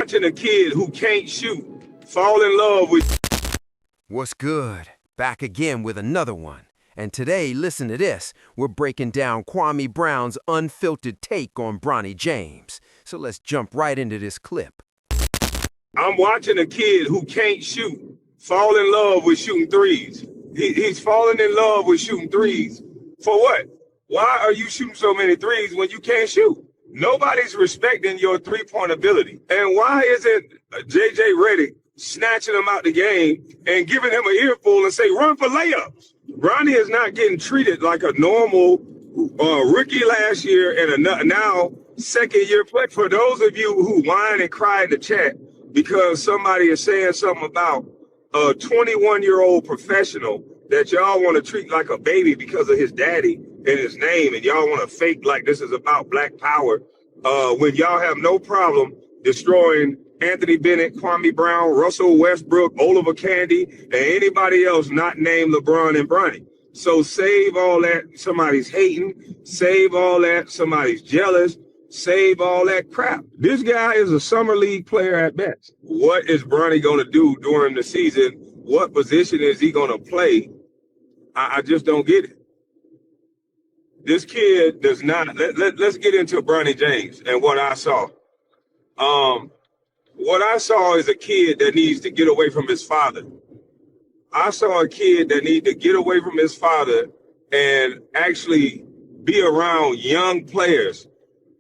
watching a kid who can't shoot fall in love with. What's good? Back again with another one. And today, listen to this. We're breaking down Kwame Brown's unfiltered take on Bronny James. So let's jump right into this clip. I'm watching a kid who can't shoot fall in love with shooting threes. He's falling in love with shooting threes. For what? Why are you shooting so many threes when you can't shoot? Nobody's respecting your three-point ability. And why isn't J.J. Redick snatching him out the game and giving him an earful and say, run for layups? Bronny is not getting treated like a normal rookie last year and a now second-year player. For those of you who whine and cry in the chat because somebody is saying something about a 21-year-old professional that y'all want to treat like a baby because of his daddy and his name, and y'all want to fake like this is about black power, when y'all have no problem destroying Anthony Bennett, Kwame Brown, Russell Westbrook, Oliver Candy, and anybody else not named LeBron and Bronny. So save all that somebody's hating, save all that somebody's jealous, save all that crap. This guy is a summer league player at best. What is Bronny going to do during the season? What position is he going to play? I just don't get it. This kid does not. Let's get into Bronny James and what I saw. What I saw is a kid that needs to get away from his father. I saw a kid that needs to get away from his father and actually be around young players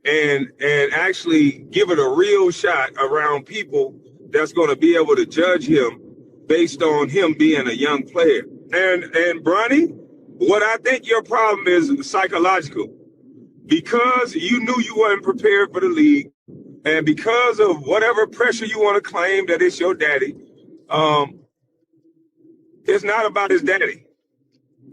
and actually give it a real shot around people that's going to be able to judge him based on him being a young player. And Bronny, what I think your problem is psychological. Because you knew you weren't prepared for the league, and because of whatever pressure you want to claim that it's your daddy, it's not about his daddy.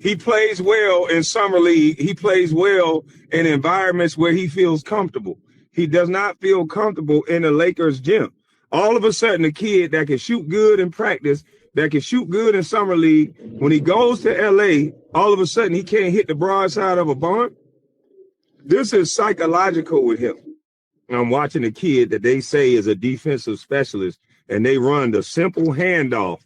He plays well in summer league. He plays well in environments where he feels comfortable. He does not feel comfortable in the Lakers gym. All of a sudden, a kid that can shoot good in practice, that can shoot good in summer league, when he goes to LA, all of a sudden he can't hit the broadside of a barn. This is psychological with him. I'm watching a kid that they say is a defensive specialist, and they run the simple handoff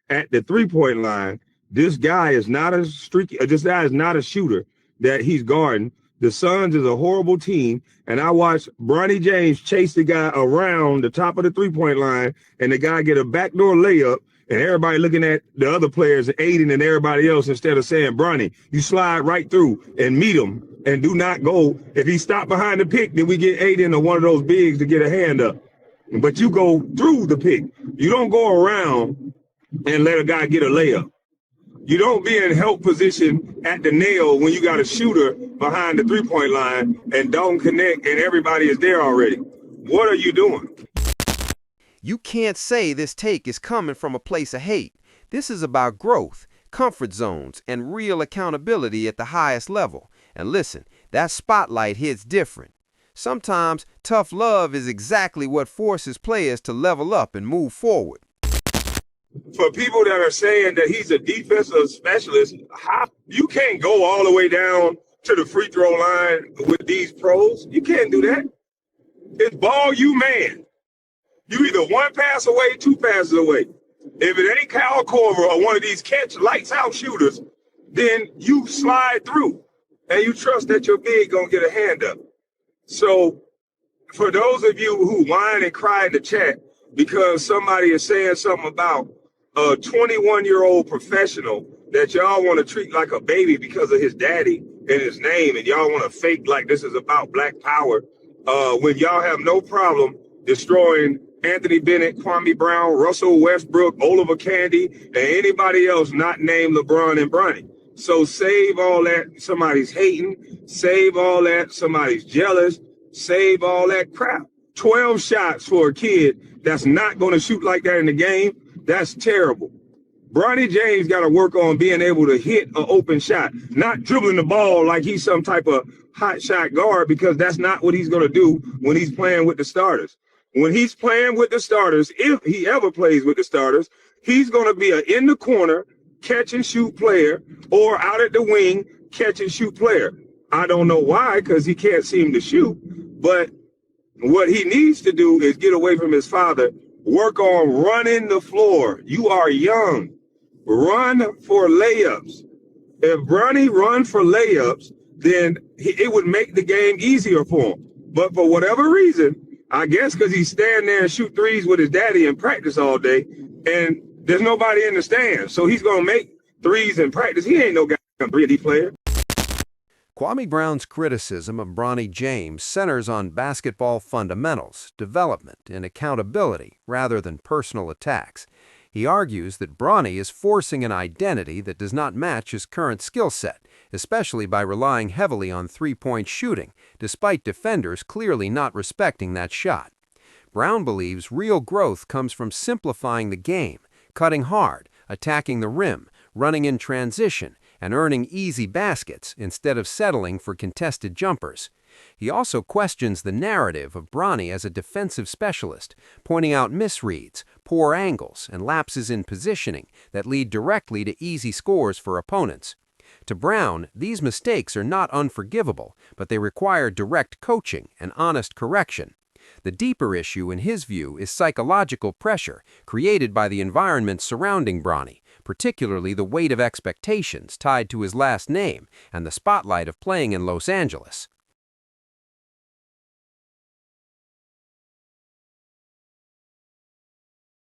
at the three-point line. This guy is not a streaky. This guy is not a shooter that he's guarding. The Suns is a horrible team, and I watched Bronny James chase the guy around the top of the three-point line, and the guy get a backdoor layup, and everybody looking at the other players, Aiden and everybody else, instead of saying, Bronny, you slide right through and meet him and do not go. If he stopped behind the pick, then we get Aiden or one of those bigs to get a hand up. But you go through the pick. You don't go around and let a guy get a layup. You don't be in help position at the nail when you got a shooter behind the three-point line and don't connect and everybody is there already. What are you doing? You can't say this take is coming from a place of hate. This is about growth, comfort zones, and real accountability at the highest level. And listen, that spotlight hits different. Sometimes tough love is exactly what forces players to level up and move forward. For people that are saying that he's a defensive specialist, you can't go all the way down to the free throw line with these pros. You can't do that. It's ball you man. You either one pass away, two passes away. If it ain't Kyle Korver or one of these catch lights out shooters, then you slide through and you trust that your big gonna get a hand up. So for those of you who whine and cry in the chat because somebody is saying something about a 21-year-old professional that y'all want to treat like a baby because of his daddy and his name, and y'all want to fake like this is about black power, when y'all have no problem destroying Anthony Bennett, Kwame Brown, Russell Westbrook, Oliver Candy, and anybody else not named LeBron and Bronny. So save all that somebody's hating, save all that somebody's jealous, save all that crap. 12 shots for a kid that's not going to shoot like that in the game, that's terrible. Bronny James got to work on being able to hit an open shot, not dribbling the ball like he's some type of hot shot guard, because that's not what he's going to do when he's playing with the starters. When he's playing with the starters, if he ever plays with the starters, he's going to be an in the corner catch and shoot player or out at the wing catch and shoot player. I don't know why, because he can't seem to shoot, but What he needs to do is get away from his father, work on running the floor. You are young. Run for layups. If Bronny run for layups, then it would make the game easier for him. But for whatever reason, I guess because he's standing there and shoot threes with his daddy in practice all day, and there's nobody in the stands. So he's going to make threes in practice. He ain't no goddamn 3D player. Kwame Brown's criticism of Bronny James centers on basketball fundamentals, development, and accountability rather than personal attacks. He argues that Bronny is forcing an identity that does not match his current skill set, especially by relying heavily on three-point shooting, despite defenders clearly not respecting that shot. Brown believes real growth comes from simplifying the game, cutting hard, attacking the rim, running in transition, and earning easy baskets instead of settling for contested jumpers. He also questions the narrative of Bronny as a defensive specialist, pointing out misreads, poor angles, and lapses in positioning that lead directly to easy scores for opponents. To Brown, these mistakes are not unforgivable, but they require direct coaching and honest correction. The deeper issue, in his view, is psychological pressure created by the environment surrounding Bronny, particularly the weight of expectations tied to his last name and the spotlight of playing in Los Angeles.